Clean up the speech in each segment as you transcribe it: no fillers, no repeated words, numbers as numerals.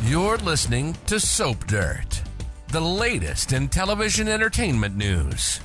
You're listening to Soap Dirt, the latest in television entertainment news.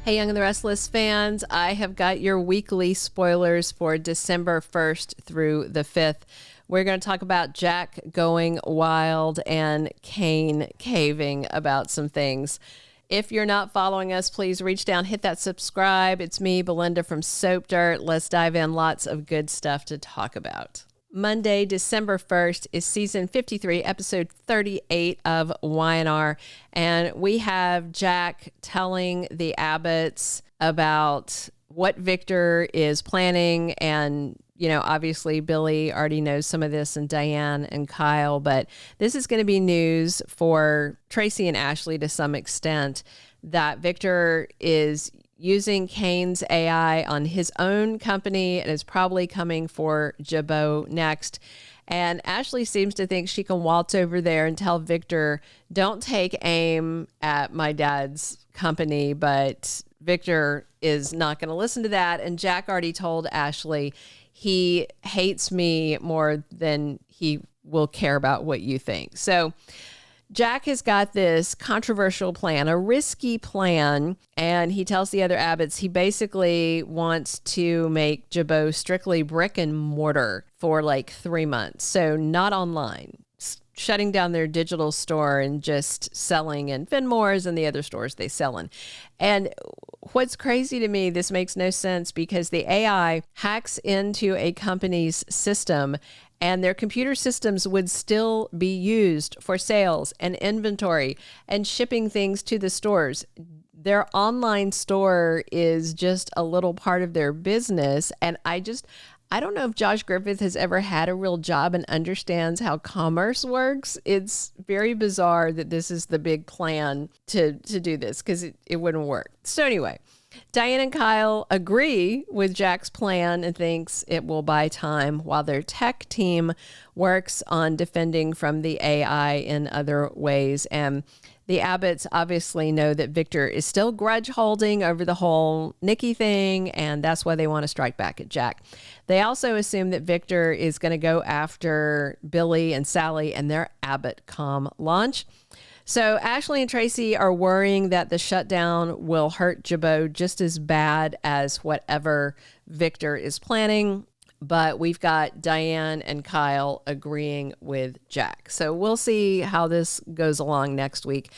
Hey, Young and the Restless fans, I have got your weekly spoilers for December 1st through the 5th. We're going to talk about Jack going wild and Cane caving about some things. If you're not following us, please reach down, hit that subscribe. It's me, Belinda from Soap Dirt. Let's dive in. Lots of good stuff to talk about. Monday, December 1st is season 53, episode 38 of Y&R. And we have Jack telling the Abbotts about what Victor is planning. And, you know, obviously Billy already knows some of this, and Diane and Kyle. But this is going to be news for Traci and Ashley to some extent, that Victor is using Cane's AI on his own company and is probably coming for Jabo next. And Ashley seems to think she can waltz over there and tell Victor, don't take aim at my dad's company, but Victor is not going to listen to that. And Jack already told Ashley he hates me more than he will care about what you think. So Jack has got this controversial plan, a risky plan, and he tells the other Abbotts he basically wants to make Jabo strictly brick and mortar for like 3 months. So not online, shutting down their digital store and just selling in Finmore's and the other stores they sell in. And what's crazy to me, this makes no sense because the AI hacks into a company's system and their computer systems would still be used for sales and inventory and shipping things to the stores. Their online store is just a little part of their business. And I don't know if Josh Griffith has ever had a real job and understands how commerce works. It's very bizarre that this is the big plan to do this, because it wouldn't work. So anyway, Diane and Kyle agree with Jack's plan and thinks it will buy time while their tech team works on defending from the AI in other ways. And the Abbotts obviously know that Victor is still grudge holding over the whole Nikki thing, and that's why they want to strike back at Jack. They also assume that Victor is going to go after Billy and Sally and their Abbott.com launch. So Ashley and Traci are worrying that the shutdown will hurt Jabo just as bad as whatever Victor is planning. But we've got Diane and Kyle agreeing with Jack. So we'll see how this goes along next week.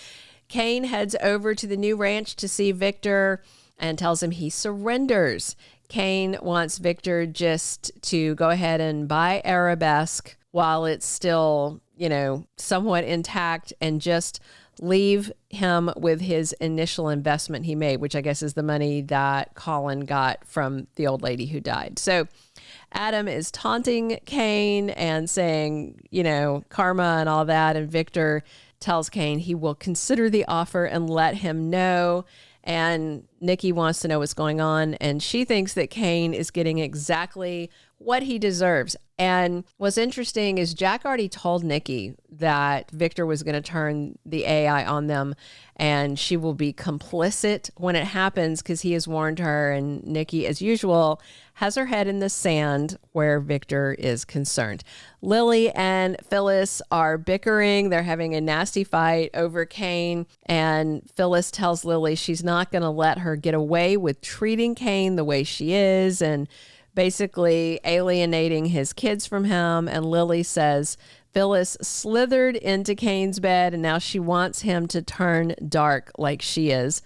Cane heads over to the new ranch to see Victor and tells him he surrenders. Cane wants Victor just to go ahead and buy Arabesque while it's still, somewhat intact, and just leave him with his initial investment he made, which I guess is the money that Colin got from the old lady who died. So Adam is taunting Cane and saying, karma and all that. And Victor tells Cane he will consider the offer and let him know. And Nikki wants to know what's going on. And she thinks that Cane is getting exactly what he deserves. And what's interesting is Jack already told Nikki that Victor was going to turn the AI on them, and she will be complicit when it happens because he has warned her. And Nikki, as usual, has her head in the sand where Victor is concerned. Lily and Phyllis are bickering. They're having a nasty fight over Cane, and Phyllis tells Lily she's not going to let her get away with treating Cane the way she is and basically alienating his kids from him. And Lily says Phyllis slithered into Cane's bed and now she wants him to turn dark like she is.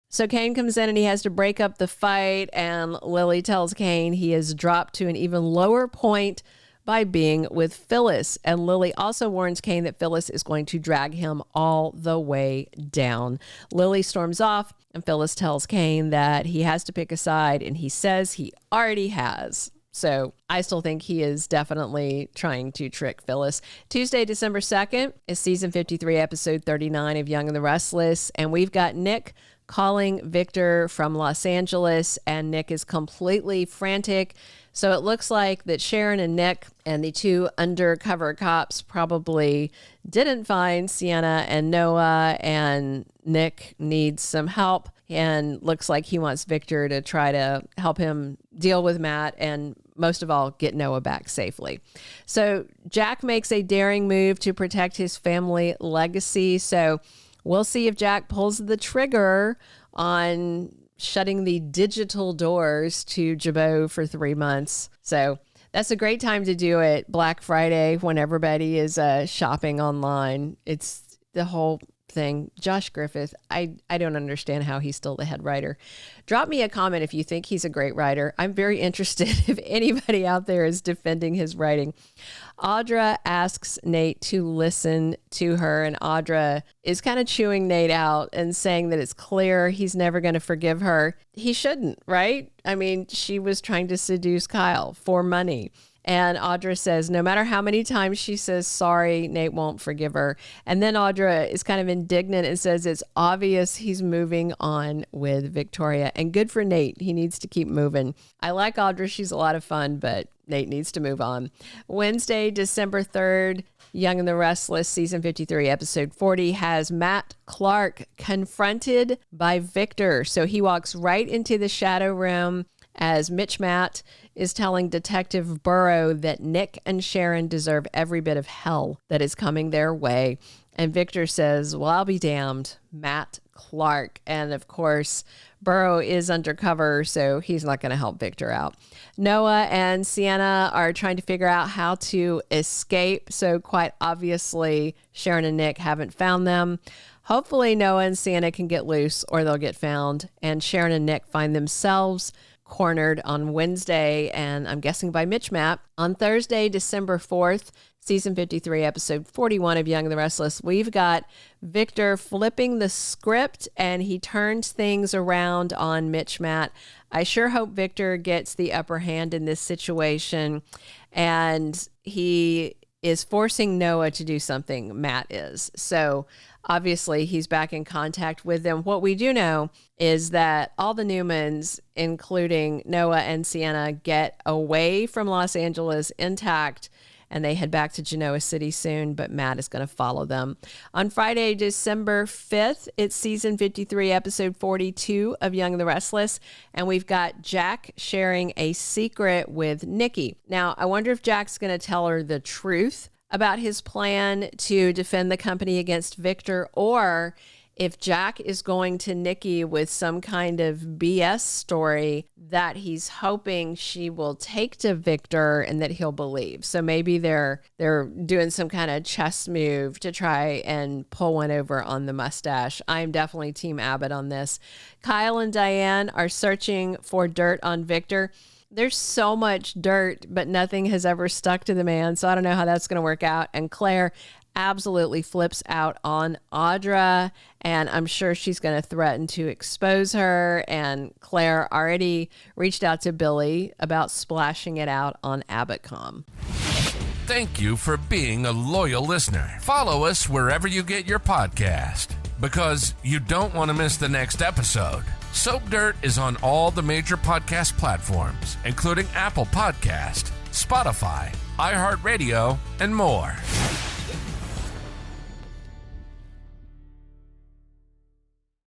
So Cane comes in and he has to break up the fight, and Lily tells Cane he has dropped to an even lower point by being with Phyllis. And Lily also warns Cane that Phyllis is going to drag him all the way down. Lily storms off, and Phyllis tells Cane that he has to pick a side, and he says he already has. So I still think he is definitely trying to trick Phyllis. Tuesday, December 2nd is season 53, episode 39 of Young and the Restless. And we've got Nick calling Victor from Los Angeles, and Nick is completely frantic. So it looks like that Sharon and Nick and the two undercover cops probably didn't find Sienna and Noah, and Nick needs some help and looks like he wants Victor to try to help him deal with Matt and most of all, get Noah back safely. So Jack makes a daring move to protect his family legacy. So we'll see if Jack pulls the trigger on shutting the digital doors to Jabo for 3 months. So that's a great time to do it. Black Friday, when everybody is shopping online. It's the whole thing. Josh Griffith, I don't understand how he's still the head writer. Drop me a comment if you think he's a great writer. I'm very interested if anybody out there is defending his writing. Audra asks Nate to listen to her, and Audra is kind of chewing Nate out and saying that it's clear he's never going to forgive her. He shouldn't, right? I mean, she was trying to seduce Kyle for money. And Audra says, no matter how many times she says sorry, Nate won't forgive her. And then Audra is kind of indignant and says it's obvious he's moving on with Victoria. And good for Nate. He needs to keep moving. I like Audra. She's a lot of fun, but Nate needs to move on. Wednesday, December 3rd, Young and the Restless, season 53, episode 40, has Matt Clark confronted by Victor. So he walks right into the shadow room as Mitch Matt is telling Detective Burrow that Nick and Sharon deserve every bit of hell that is coming their way. And Victor says, well, I'll be damned, Matt Clark. And of course, Burrow is undercover, so he's not going to help Victor out. Noah and Sienna are trying to figure out how to escape. So quite obviously, Sharon and Nick haven't found them. Hopefully, Noah and Sienna can get loose or they'll get found. And Sharon and Nick find themselves cornered on Wednesday, and I'm guessing by Mitch Mapp. On Thursday, December 4th, season 53, episode 41 of Young and the Restless, we've got Victor flipping the script, and he turns things around on Mitch Matt. I sure hope Victor gets the upper hand in this situation, and he is forcing Noah to do something, Matt is. So obviously he's back in contact with them. What we do know is that all the Newmans, including Noah and Sienna, get away from Los Angeles intact, and they head back to Genoa City soon, but Matt is going to follow them. On Friday, December 5th, it's season 53, episode 42 of Young and the Restless, and we've got Jack sharing a secret with Nikki. Now, I wonder if Jack's going to tell her the truth about his plan to defend the company against Victor, or if Jack is going to Nikki with some kind of BS story that he's hoping she will take to Victor and that he'll believe. So maybe they're doing some kind of chess move to try and pull one over on the Mustache. I'm definitely Team Abbott on this. Kyle and Diane are searching for dirt on Victor. There's so much dirt, but nothing has ever stuck to the man. So I don't know how that's going to work out. And Claire absolutely flips out on Audra, and I'm sure she's going to threaten to expose her. And Claire already reached out to Billy about splashing it out on AbbottCom. Thank you for being a loyal listener. Follow us wherever you get your podcast, because you don't want to miss the next episode. Soap Dirt is on all the major podcast platforms, including Apple Podcast, Spotify, iHeartRadio, and more.